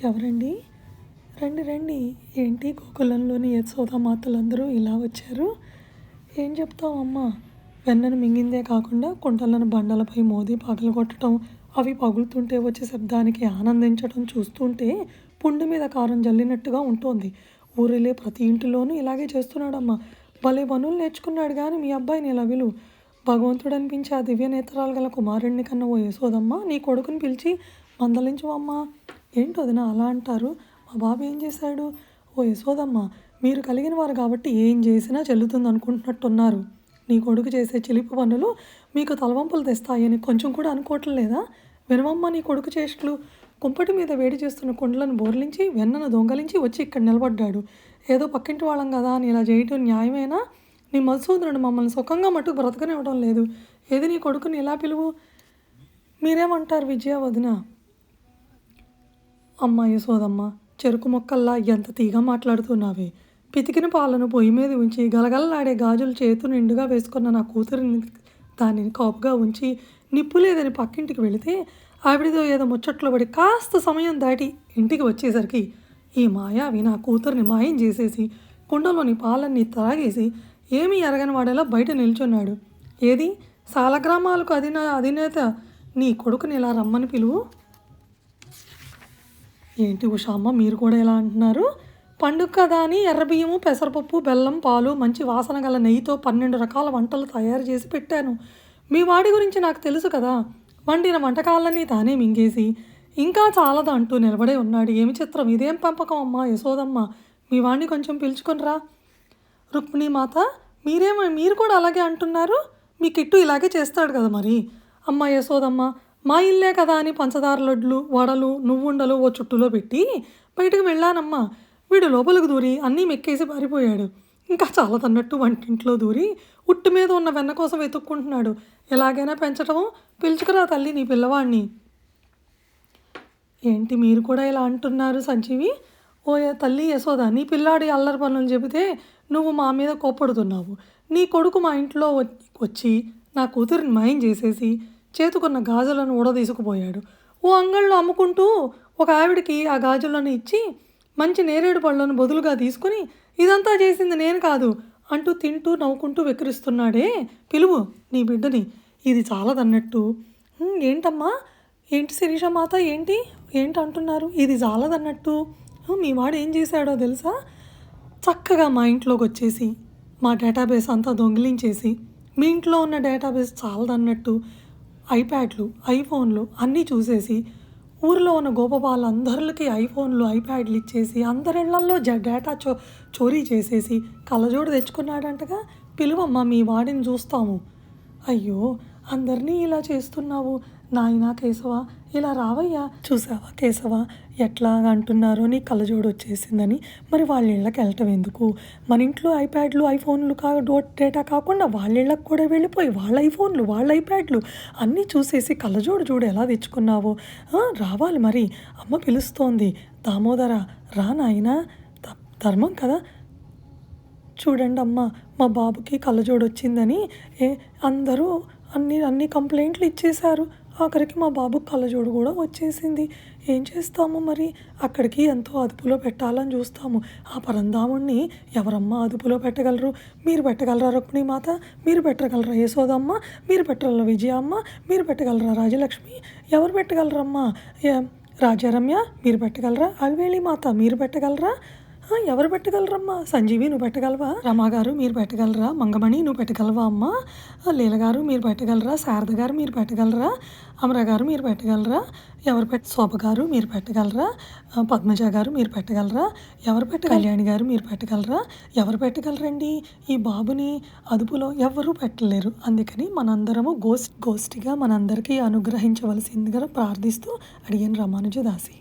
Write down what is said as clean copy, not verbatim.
ఎవరండి? రండి రండి. ఏంటి గోకులంలోని యశోదామాతలందరూ ఇలా వచ్చారు? ఏం చెప్తావమ్మా? వెన్నను మింగిందే కాకుండా కుండలను బండలపై మోది పగలగొట్టడం, అవి పగులుతుంటే వచ్చే శబ్దానికి ఆనందించడం చూస్తుంటే పుండు మీద కారం జల్లినట్టుగా ఉంటుంది. ఊరిలే ప్రతి ఇంటిలోనూ ఇలాగే చేస్తున్నాడమ్మా. భలే పనులు నేర్చుకున్నాడు కానీ మీ అబ్బాయిని ఇలా విలు. భగవంతుడనిపించే ఆ దివ్య నేత్రాలు గల కుమారుణ్ణి కన్నా ఓ యశోదమ్మ, నీ కొడుకుని పిలిచి మందలించవమ్మా. ఏంటి వదిన అలా అంటారు? మా బాబు ఏం చేశాడు? ఓ యశోదమ్మ, మీరు కలిగిన వారు కాబట్టి ఏం చేసినా చెల్లుతుంది అనుకుంటున్నట్టున్నారు. నీ కొడుకు చేసే చిలిపి పనులు మీకు తలవంపులు తెస్తాయని కొంచెం కూడా అనుకోవట్లేదా? వినవమ్మ నీ కొడుకు చేష్టలు. కుంపటి మీద వేడి చేస్తున్న కుండలను బోర్లించి వెన్నను దొంగలించి వచ్చి ఇక్కడ నిలబడ్డాడు. ఏదో పక్కింటి వాళ్ళం కదా అని ఇలా చేయటం న్యాయమేనా? నీ మధుసూదనుడు మమ్మల్ని సుఖంగా మట్టుకు బ్రతకనివ్వడం లేదు. ఏది నీ కొడుకుని ఇలా పిలువు. మీరేమంటారు విజయ వదిన? అమ్మ యశోదమ్మ, చెరుకు మొక్కల్లా ఎంత తీగా మాట్లాడుతున్నావే. పితికిన పాలను పొయ్యి మీద ఉంచి గలగలలాడే గాజులు చేతు నిండుగా వేసుకున్న నా కూతురిని దానిని కాపుగా ఉంచి నిప్పు లేదని పక్కింటికి వెళితే ఆవిడతో ఏదో ముచ్చట్లో పడి కాస్త సమయం దాటి ఇంటికి వచ్చేసరికి ఈ మాయావి నా కూతురిని మాయం చేసేసి కుండలోని పాలన్నీ తాగేసి ఏమీ ఎరగని వాడేలా బయట నిల్చున్నాడు. ఏది సాలగ్రామాలకు అధినేత నీ కొడుకుని ఇలా రమ్మని పిలువు. ఏంటి ఉషామ్మ, మీరు కూడా ఎలా అంటున్నారు? పండుగ కదా అని ఎర్రబియ్యము, పెసరపప్పు, బెల్లం, పాలు, మంచి వాసన గల నెయ్యితో 12 రకాల వంటలు తయారు చేసి పెట్టాను. మీ వాడి గురించి నాకు తెలుసు కదా. వండిన వంటకాలన్నీ తానే మింగేసి ఇంకా చాలదు అంటూ నిలబడే ఉన్నాడు. ఏమి చిత్రం, ఇదేం పెంపకం అమ్మా యశోదమ్మ. మీ వాడిని కొంచెం పిలుచుకొనిరా. రుక్మిణీమాత, మీరు కూడా అలాగే అంటున్నారు? మీ కిట్టు ఇలాగే చేస్తాడు కదా మరి. అమ్మ యశోదమ్మ, మా ఇల్లే కదా అని పంచదార లడ్లు, వడలు, నువ్వుండలు ఓ చుట్టులో పెట్టి బయటకు వెళ్ళానమ్మా. వీడు లోపలికి దూరి అన్నీ మెక్కేసి పారిపోయాడు. ఇంకా చాలదన్నట్టు వంటింట్లో దూరి ఉట్టు మీద ఉన్న వెన్న కోసం వెతుక్కుంటున్నాడు. ఎలాగైనా పెంచటము. పిలుచుకురా తల్లి నీ పిల్లవాడిని. ఏంటి మీరు కూడా ఇలా అంటున్నారు సంజీవి? ఓ తల్లి యశోద, నీ పిల్లాడి అల్లరి పనులు చెబితే నువ్వు మా మీద కోప్పడుతున్నావు. నీ కొడుకు మా ఇంట్లో వచ్చి నా కూతురిని మాయం చేసేసి చేతుకున్న గాజులను ఊడదీసుకుపోయాడు. ఓ అంగళ్ళు అమ్ముకుంటూ ఒక ఆవిడికి ఆ గాజులను ఇచ్చి మంచి నేరేడు పళ్ళను బదులుగా తీసుకుని ఇదంతా చేసింది నేను కాదు అంటూ తింటూ నవ్వుకుంటూ వెక్కిరిస్తున్నాడే. పిలువు నీ బిడ్డని. ఇది చాలదన్నట్టు. ఏంటమ్మా, ఏంటి శిరీషమాత, ఏంటి అంటున్నారు? ఇది చాలదన్నట్టు మీ వాడు ఏం చేశాడో తెలుసా? చక్కగా మా ఇంట్లోకి వచ్చేసి మా డేటాబేస్ అంతా దొంగిలించేసి మీ ఇంట్లో ఉన్న డేటాబేస్ చాలదన్నట్టు ఐప్యాడ్లు, ఐఫోన్లు అన్నీ చూసేసి ఊరిలో ఉన్న గోపబాలందరికీ ఐఫోన్లు, ఐప్యాడ్లు ఇచ్చేసి అందరిళ్లల్లో డేటా చోరీ చేసేసి కళ్ళజోడు తెచ్చుకున్నాడంటగా. పిలువమ్మ, మీ వాడిని చూస్తాము. అయ్యో, అందరినీ ఇలా చేస్తున్నావు నాయనా కేశవ, ఇలా రావయ్యా. చూసావా కేశవ, ఎట్లా అంటున్నారో నీ కళ్ళజోడు వచ్చేసిందని. మరి వాళ్ళ ఇళ్ళకి వెళ్ళటం ఎందుకు? మన ఇంట్లో ఐప్యాడ్లు, ఐఫోన్లు డేటా కాకుండా వాళ్ళ ఇళ్ళకి కూడా వెళ్ళిపోయి వాళ్ళ ఐఫోన్లు, వాళ్ళ ఐప్యాడ్లు అన్నీ చూసేసి కళ్ళజోడు చూడు ఎలా తెచ్చుకున్నావో. రావాలి మరి, అమ్మ పిలుస్తోంది. దామోదర రా నాయనా, ధర్మం కదా. చూడండి అమ్మ, మా బాబుకి కళ్ళజోడు వచ్చిందని అందరూ అన్ని కంప్లైంట్లు ఇచ్చేశారు. ఆఖరికి మా బాబుకి కళ్ళజోడు కూడా వచ్చేసింది. ఏం చేస్తాము మరి? అక్కడికి ఎంతో అదుపులో పెట్టాలని చూస్తాము. ఆ పరంధాముణ్ణి ఎవరమ్మా అదుపులో పెట్టగలరు? మీరు పెట్టగలరా రుక్మిణీమాత? మీరు పెట్టగలరా యశోదమ్మ? మీరు పెట్టగలరా విజయమ్మ? మీరు పెట్టగలరా రాజలక్ష్మి? ఎవరు పెట్టగలరమ్మా? రాజారమ్య మీరు పెట్టగలరా? అల్వేలి మాత మీరు పెట్టగలరా? ఎవరు పెట్టగలరమ్మా? సంజీవి నువ్వు పెట్టగలవా? రమాగారు మీరు పెట్టగలరా? మంగమణి నువ్వు పెట్టగలవా అమ్మా? లీలగారు మీరు పెట్టగలరా? శారద గారు మీరు పెట్టగలరా? అమర గారు మీరు పెట్టగలరా? శోభ గారు మీరు పెట్టగలరా? పద్మజ గారు మీరు పెట్టగలరా? కళ్యాణి గారు మీరు పెట్టగలరా? ఎవరు పెట్టగలరండి? ఈ బాబుని అదుపులో ఎవరూ పెట్టలేరు. అందుకని మనందరము గోష్ఠిగా మనందరికీ అనుగ్రహించవలసిందిగా ప్రార్థిస్తూ అడిగాను రామానుజదాసి.